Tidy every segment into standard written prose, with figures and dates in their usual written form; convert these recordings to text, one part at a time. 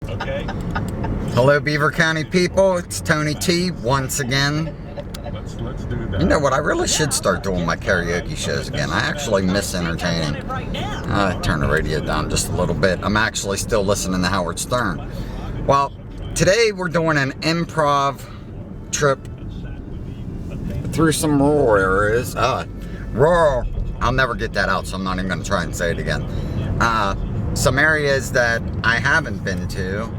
Okay? Hello, Beaver County people. It's Tony T once again. Let's do that. You know what? I really should start doing my karaoke shows again. I actually miss entertaining. Turn the radio down just a little bit. I'm actually still listening to Howard Stern. Well, today we're doing an improv trip through some rural areas. Rural. I'll never get that out, so I'm not even going to try and say it again. Some areas that I haven't been to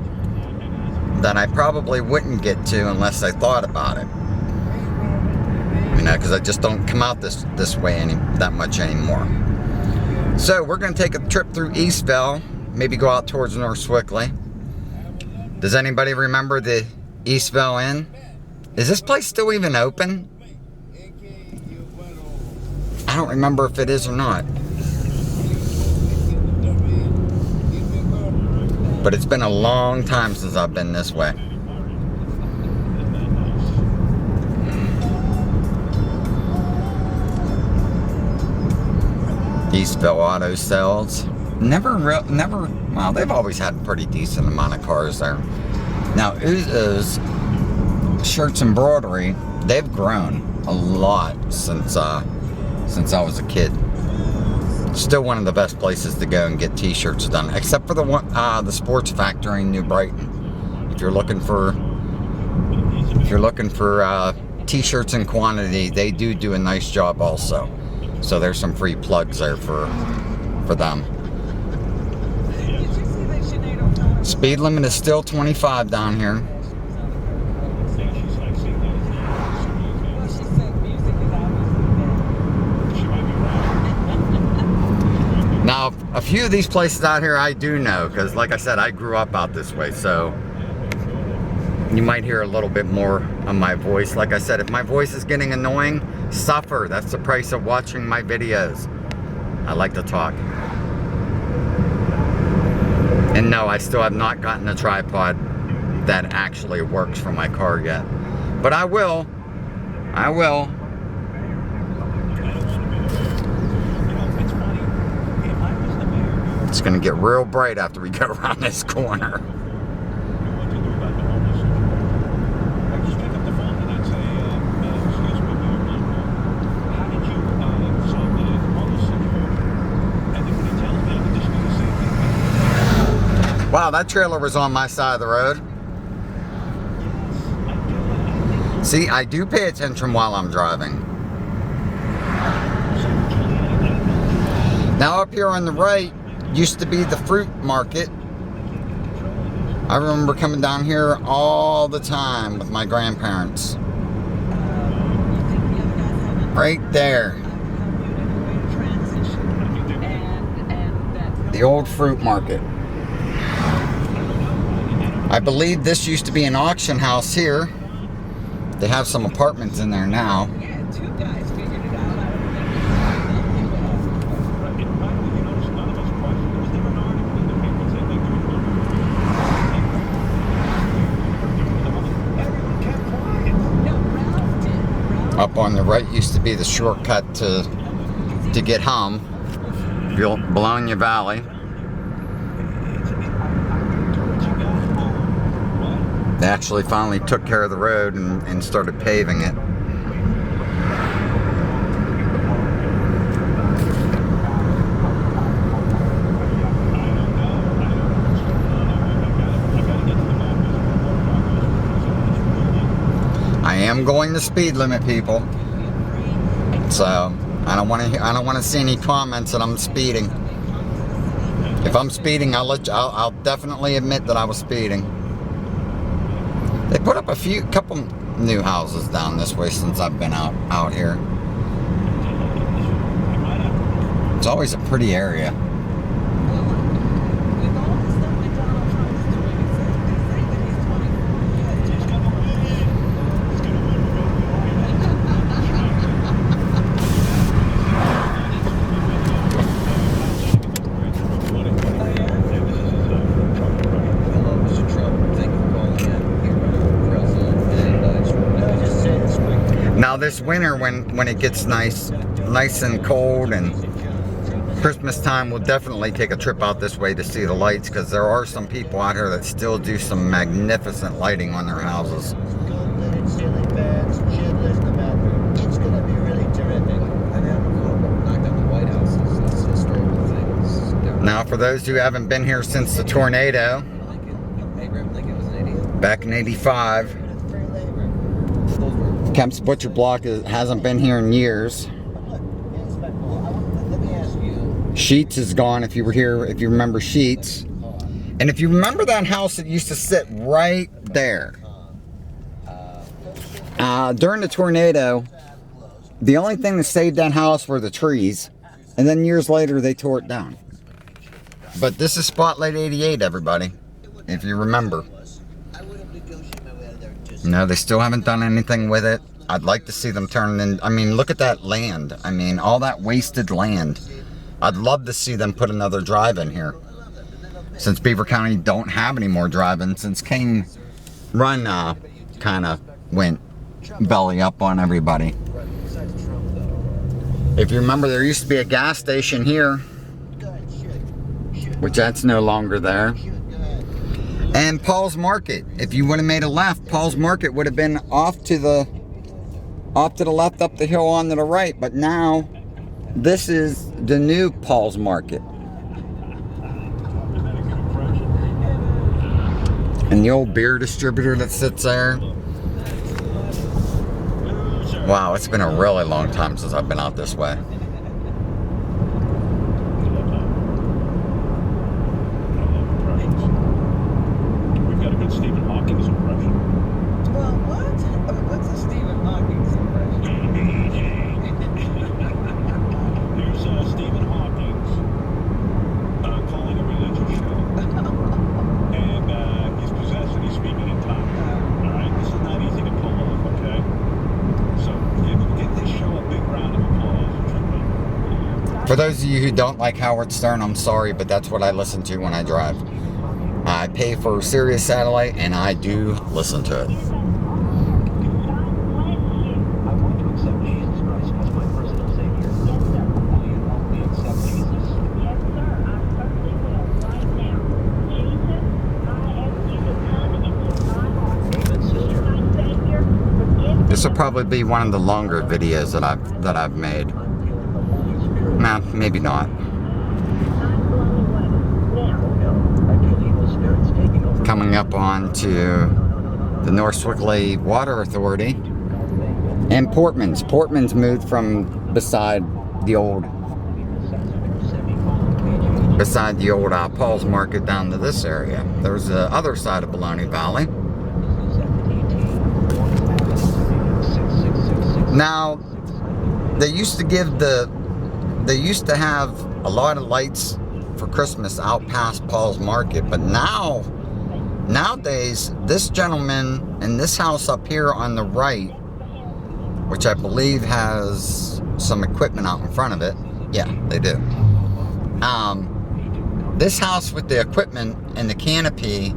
that I probably wouldn't get to unless I thought about it. You know, because I just don't come out this way that much anymore. So we're going to take a trip through Eastvale, maybe go out towards North Swickley. Does anybody remember the Eastvale Inn? Is this place still even open? I don't remember if it is or not. But it's been a long time since I've been this way. Eastvale Auto Sales. Well, they've always had a pretty decent amount of cars there. Now, Uzo's Shirts and Embroidery, they've grown a lot since I was a kid. Still one of the best places to go and get t-shirts done, except for the Sports Factory in New Brighton. If you're looking for t-shirts in quantity, they do a nice job also. So there's some free plugs there for them. Speed limit is still 25 down here. Now, a few of these places out here I do know, because like I said, I grew up out this way, so you might hear a little bit more of my voice. Like I said, if my voice is getting annoying, suffer. That's the price of watching my videos. I like to talk. And no, I still have not gotten a tripod that actually works for my car yet. But I will. I will. It's gonna get real bright after we go around this corner. Wow, that trailer was on my side of the road. See, I do pay attention while I'm driving. Now up here on the right used to be the fruit market. I remember coming down here all the time with my grandparents. Right there. The old fruit market. I believe this used to be an auction house here. They have some apartments in there now. Up on the right used to be the shortcut to get home, Bologna Valley. They actually finally took care of the road and started paving it. I am going the speed limit, people. So I don't want to see any comments that I'm speeding. If I'm speeding, I'll definitely admit that I was speeding. They put up a couple new houses down this way since I've been out here. It's always a pretty area. Now this winter, when it gets nice and cold and Christmas time, we'll definitely take a trip out this way to see the lights, because there are some people out here that still do some magnificent lighting on their houses. It's going to be really terrific. Knocked down the White House. It's historical things. Now, for those who haven't been here since the tornado, back in '85, Kemp's Butcher Block hasn't been here in years. Sheets is gone, if you were here, if you remember Sheets. And if you remember that house that used to sit right there. During the tornado, the only thing that saved that house were the trees. And then years later, they tore it down. But this is Spotlight 88, everybody, if you remember. No, they still haven't done anything with it. I'd like to see them turn in. I mean, look at that land. I mean, all that wasted land. I'd love to see them put another drive-in here. Since Beaver County don't have any more drive-ins, since King Run kind of went belly up on everybody. If you remember, there used to be a gas station here, which that's no longer there. And Paul's Market. If you would have made a left, Paul's Market would have been off to the left, up the hill on to the right. But now, this is the new Paul's Market. And the old beer distributor that sits there. Wow, it's been a really long time since I've been out this way. We've got a good Stephen Hawking's impression. Well, what? What's a Stephen Hawking's impression? Here's Stephen Hawking's calling a religious show. And he's possessed and he's speaking in tongues. Alright, this is not easy to pull off, okay? So, give this show a big round of applause. For those of you who don't like Howard Stern, I'm sorry, but that's what I listen to when I drive. I pay for Sirius Satellite, and I do listen to it. I want to accept Jesus Christ as my personal Savior. Yes, sir. Will you help me accept Jesus? Yes, sir. I certainly will. Right now. Jesus, I ask you to come into my heart. Amen, sister. My Savior, forgive me. This will probably be one of the longer videos that I've made. Nah, maybe not. I'm blown away. Now, I feel evil spirits taking over. Coming up on to the North Swickley Water Authority and Portman's. Portman's moved from beside the old Paul's Market down to this area. There's the other side of Baloney Valley. Now, they used to have a lot of lights for Christmas out past Paul's Market, but nowadays, this gentleman and this house up here on the right, which I believe has some equipment out in front of it. Yeah, they do. This house with the equipment and the canopy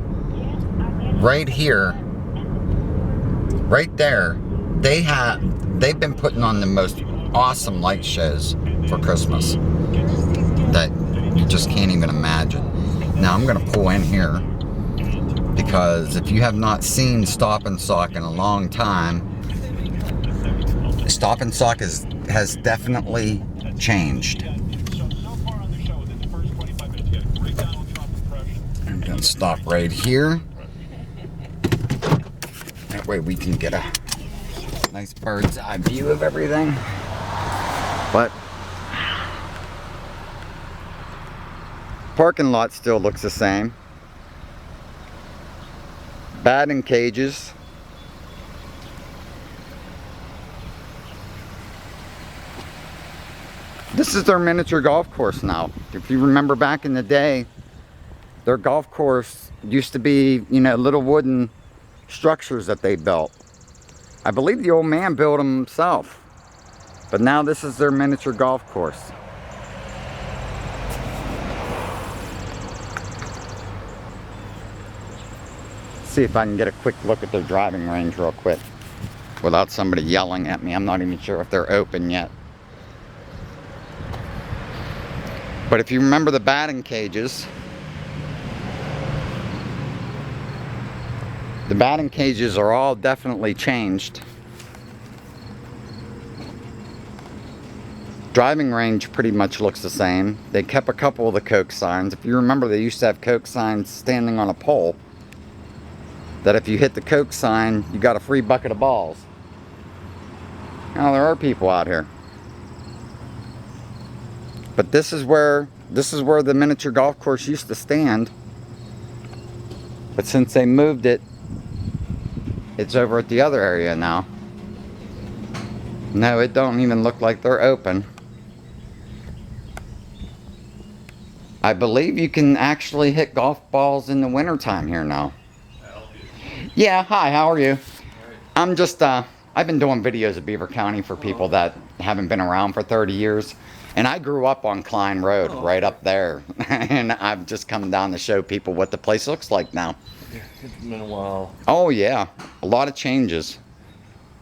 right here, right there, they've been putting on the most awesome light shows for Christmas that you just can't even imagine. Now I'm gonna pull in here because if you have not seen Stop and Sock in a long time, Stop and Sock has definitely changed. I'm gonna stop right here. That way we can get a nice bird's eye view of everything. But parking lot still looks the same. Batting cages. This is their miniature golf course now. If you remember back in the day, their golf course used to be, you know, little wooden structures that they built. I believe the old man built them himself. But now this is their miniature golf course. See if I can get a quick look at their driving range real quick without somebody yelling at me. I'm not even sure if they're open yet. But if you remember the batting cages, the batting cages are all definitely changed. Driving range pretty much looks the same. They kept a couple of the Coke signs. If you remember, they used to have Coke signs standing on a pole, that if you hit the Coke sign, you got a free bucket of balls. Now there are people out here. But this is where the miniature golf course used to stand. But since they moved it, it's over at the other area now. No, it don't even look like they're open. I believe you can actually hit golf balls in the wintertime here now. Yeah, hi, how are you? I'm just, I've been doing videos of Beaver County for people that haven't been around for 30 years. And I grew up on Klein Road, right up there. And I've just come down to show people what the place looks like now. It's been a while. Oh yeah, a lot of changes.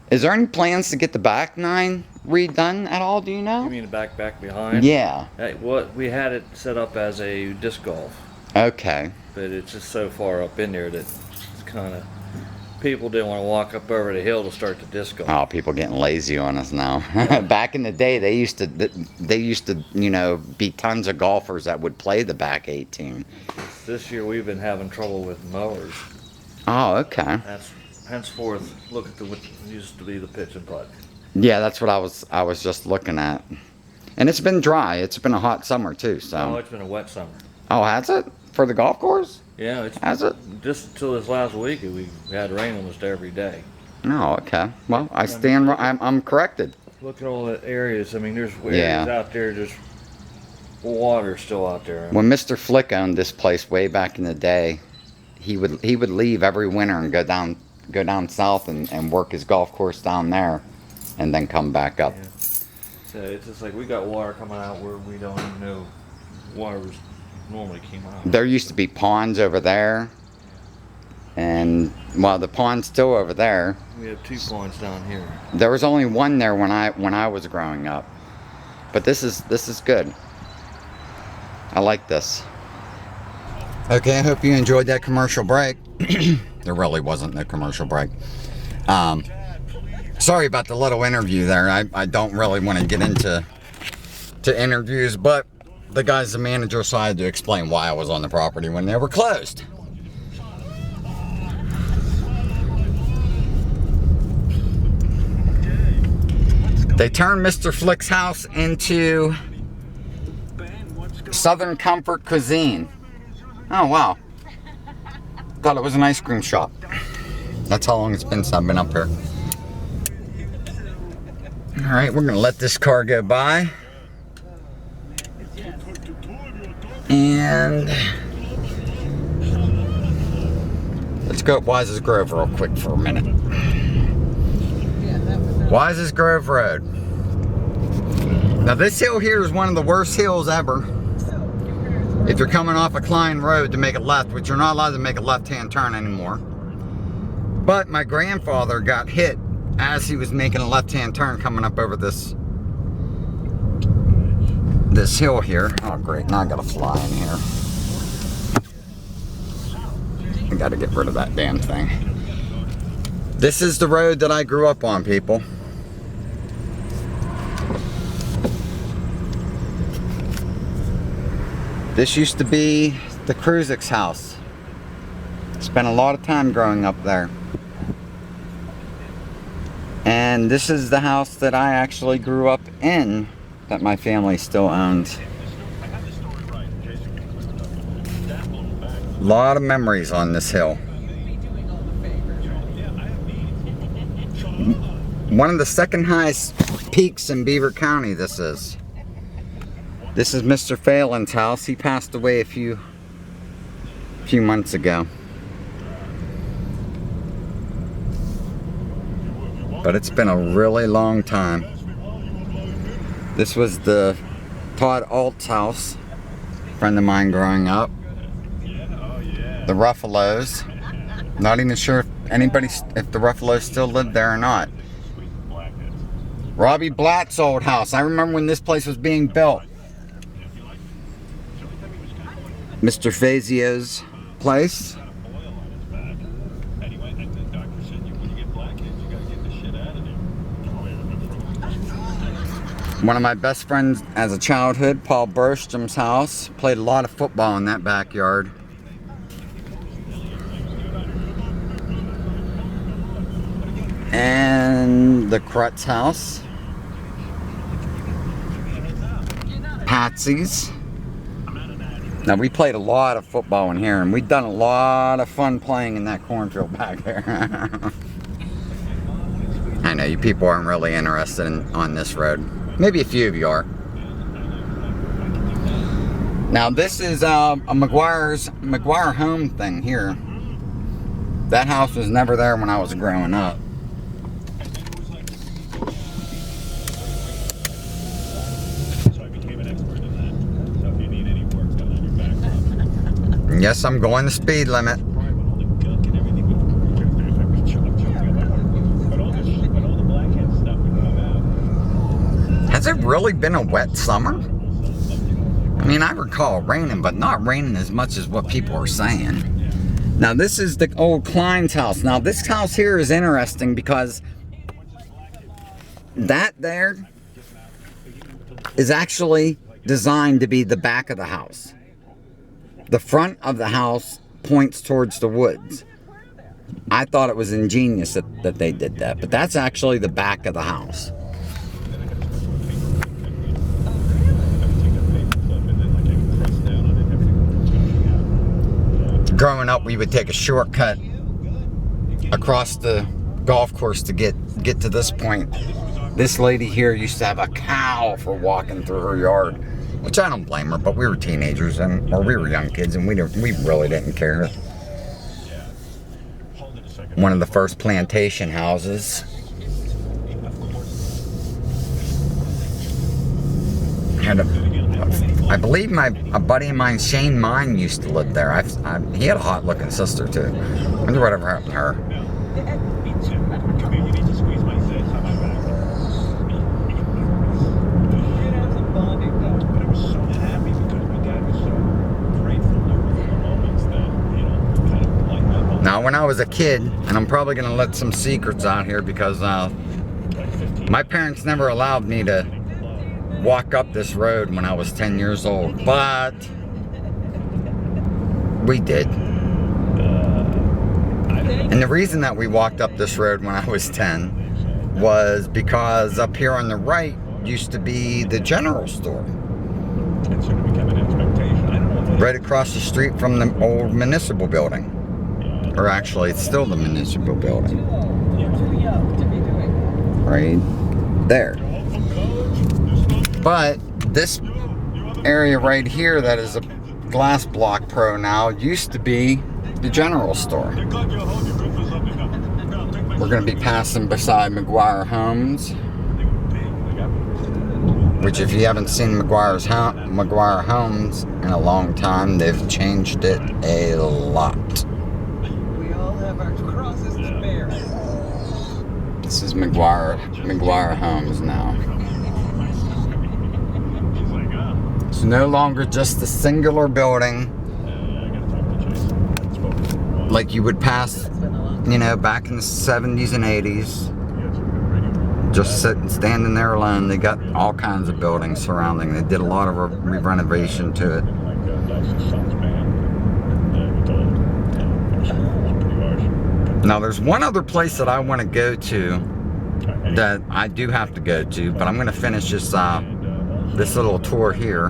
Is there any plans to get the back nine redone at all, do you know? You mean the back behind? Yeah. What we had it set up as a disc golf, Okay. but it's just so far up in there that it's kind of, people didn't want to walk up over the hill to start the disc golf. Oh, people getting lazy on us now. Back in the day, they used to, you know, be tons of golfers that would play the back 18. This year we've been having trouble with mowers. Oh, okay. That's henceforth look at what used to be the pitch and putt. Yeah, that's what I was just looking at. And it's been dry. It's been a hot summer too, Oh, so. it's been a wet summer. Oh, has it? For the golf course? Yeah, it's Has it? just till this last week we had rain almost every day. Oh, okay. Well, I'm corrected. Look at all the areas. I mean, there's areas Yeah. out there, just water still out there. When Mr. Flick owned this place way back in the day, he would leave every winter and go down south and work his golf course down there, and then come back up. Yeah. So it's just like we got water coming out where we don't even know water was normally came out. There used to be ponds over there, and well, the pond's still over there. We have 2 ponds down here. There was only one there when I was growing up, but this is good. I like this. Okay, I hope you enjoyed that commercial break. There really wasn't no commercial break. Sorry about the little interview there. I don't really want to get into interviews, but the guys, the manager, decided to explain why I was on the property when they were closed. They turned Mr. Flick's house into Southern Comfort Cuisine. Oh, wow. Thought it was an ice cream shop. That's how long it's been since I've been up here. Alright, we're going to let this car go by. And let's go up Wise's Grove real quick for a minute. Wise's Grove Road. Now this hill here is one of the worst hills ever. If you're coming off a Klein Road to make a left, which you're not allowed to make a left-hand turn anymore. But my grandfather got hit as he was making a left-hand turn coming up over this hill here. Oh great, now I gotta fly in here. I gotta get rid of that damn thing. This is the road that I grew up on, people. This used to be the Kruzik's house. Spent a lot of time growing up there. And this is the house that I actually grew up in, that my family still owns. A lot of memories on this hill. One of the second highest peaks in Beaver County, this is. This is Mr. Phelan's house. He passed away a few months ago. But it's been a really long time. This was the Todd Alt's house, a friend of mine growing up. The Ruffalos. Not even sure if the Ruffalos still lived there or not. Robbie Blatt's old house. I remember when this place was being built. Mr. Fazio's place. Got a boil on his back. Anyway, and the doctor said when you get blackheads, you gotta get the shit out of there. Oh, yeah, One of my best friends as a childhood, Paul Burstrom's house. Played a lot of football in that backyard. And the Crutz house. Patsy's. Now, we played a lot of football in here, and we've done a lot of fun playing in that cornfield back there. I know you people aren't really interested on this road. Maybe a few of you are. Now, this is a McGuire home thing here. That house was never there when I was growing up. So I became an expert in that. So if you need any work done on your back, Yes, I'm going the speed limit. probably with all the gunk and everything, I'm choking on my heart. But all the blackhead stuff would come out. Has it really been a wet summer? I mean, I recall raining, but not raining as much as what people are saying. Now, this is the old Klein's house. Now, this house here is interesting because that there is actually designed to be the back of the house. The front of the house points towards the woods. I thought it was ingenious that they did that, but that's actually the back of the house. Growing up, we would take a shortcut across the golf course to get to this point. This lady here used to have a cow for walking through her yard, which I don't blame her, but we were teenagers or we were young kids, and we really didn't care. One of the first plantation houses. I believe a buddy of mine, Shane Mine, used to live there. He had a hot-looking sister too. I wonder whatever happened to her. Me too. Come here, you need to squeeze my zits on my back. But I was so happy because my dad was so grateful over the moments that, kind of lightened up. Now, when I was a kid, and I'm probably going to let some secrets out here because my parents never allowed me to walk up this road when I was 10 years old, but we did. And the reason that we walked up this road when I was 10 was because up here on the right used to be the general store. It sort of became an expectation. I don't know what Right across the street from the old municipal building. Or actually, it's still the municipal building. Right there. But this area right here that is a Glass Block Pro now used to be the general store. We're going to be passing beside McGuire Homes, which if you haven't seen McGuire Homes in a long time, they've changed it a lot. We all have our crosses to bear. This is McGuire Homes now. It's no longer just a singular building like you would pass, back in the 70s and 80s. Just standing there alone. They got all kinds of buildings surrounding. They did a lot of renovation to it. Now, there's one other place that I want to go to that I do have to go to, but I'm going to finish this little tour here.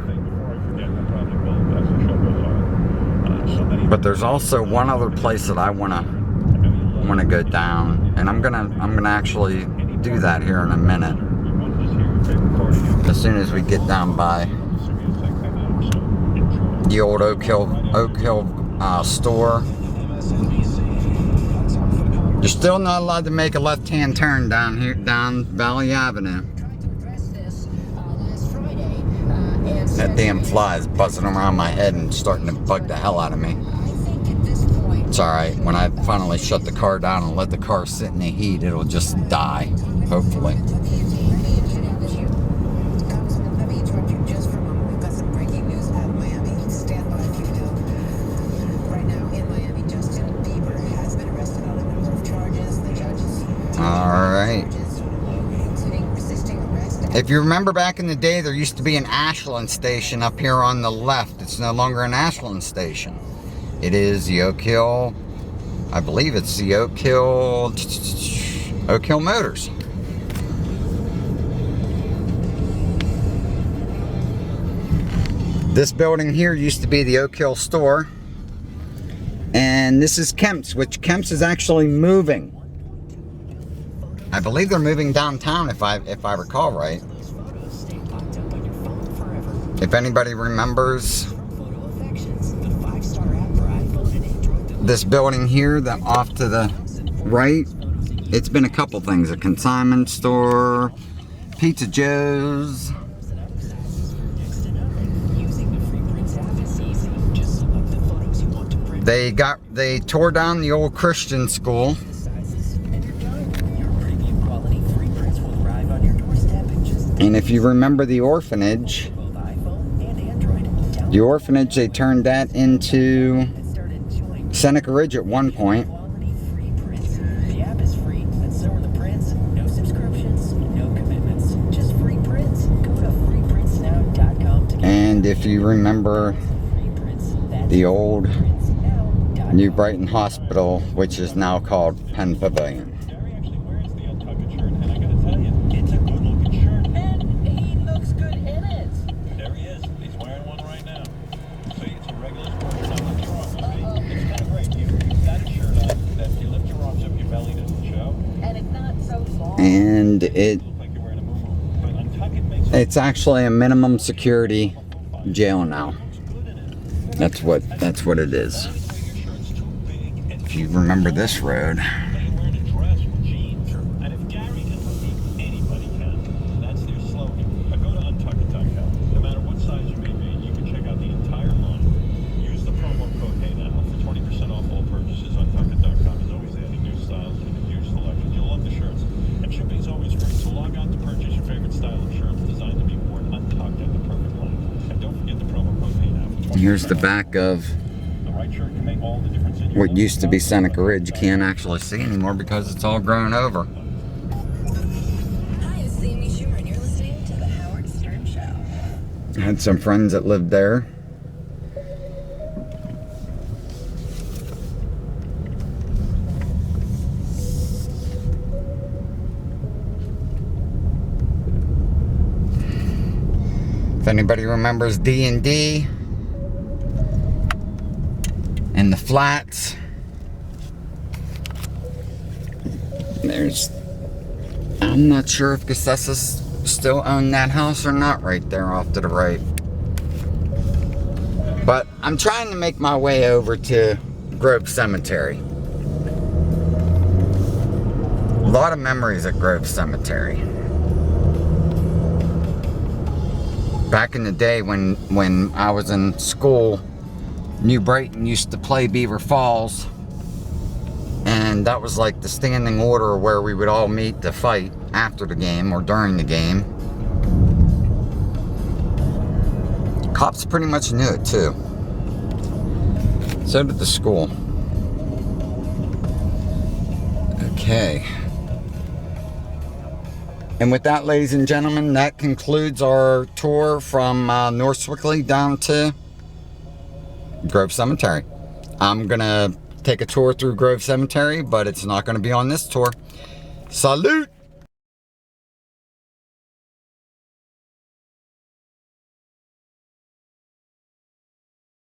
But there's also one other place that I want to go down, and I'm gonna actually do that here in a minute. As soon as we get down by the old Oakhill store. You're still not allowed to make a left-hand turn down here, down Valley Avenue. That damn fly is buzzing around my head and starting to bug the hell out of me. It's alright, when I finally shut the car down and let the car sit in the heat, it'll just die, hopefully. If you remember back in the day, there used to be an Ashland station up here on the left. It's no longer an Ashland station. It is the Oakhill, I believe it's the Oakhill Motors. This building here used to be the Oakhill store. And this is Kemp's, which Kemp's is actually moving. I believe they're moving downtown if I recall right. If anybody remembers this building here, that off to the right, it's been a couple things. A consignment store, Pizza Joe's. They tore down the old Christian school. And if you remember the orphanage, they turned that into Seneca Ridge at one point. The app is free, and so are the prints. No subscriptions, no commitments, just free prints. Go to freeprintsnow.com to get. And if you remember the old New Brighton Hospital, which is now called Penn Pavilion. Jerry actually wears the Untucked shirt, and I gotta tell you, it's a good looking shirt. And he looks good in it. There he is. He's wearing one right now. See, it's a regular sport shirt. Now lift your arms, see? It's kind of great. You've got a shirt on that you lift your arms up, your belly doesn't show. And it's not so long. And It looks like you're wearing a moo-moo. But Untuck it makes it's actually a minimum security jail now. That's what it is. If you remember this road. wearing a dress with jeans. And if Gary can believe anybody can, that's their slogan. Now go to untuckit.com. No matter what size you may be, you can check out the entire line. Use the promo code HeyNow for 20% off all purchases. Untuckit.com is always adding new styles and a huge selection. You'll love the shirts. And shipping is always free. So log on to purchase your favorite style of shirts designed to be worn untucked at the perfect length. And don't forget the promo code HeyNow. Here's the back of The right shirt can make all the difference in your what life. used to be Seneca Ridge. You can't actually see anymore because it's all grown over. Hi, this is Amy Schumer, and you're listening to The Howard Stern Show. I had some friends that lived there. If anybody remembers D&D and the flats, I'm not sure if Gassesas still own that house or not right there off to the right. But I'm trying to make my way over to Grove Cemetery. A lot of memories at Grove Cemetery. Back in the day when I was in school, New Brighton used to play Beaver Falls. And that was like the standing order where we would all meet to fight after the game or during the game. Cops pretty much knew it too. So did the school. Okay. And with that, ladies and gentlemen, that concludes our tour from North Swickley down to Grove Cemetery. I'm gonna take a tour through Grove Cemetery, but it's not gonna be on this tour. Salute!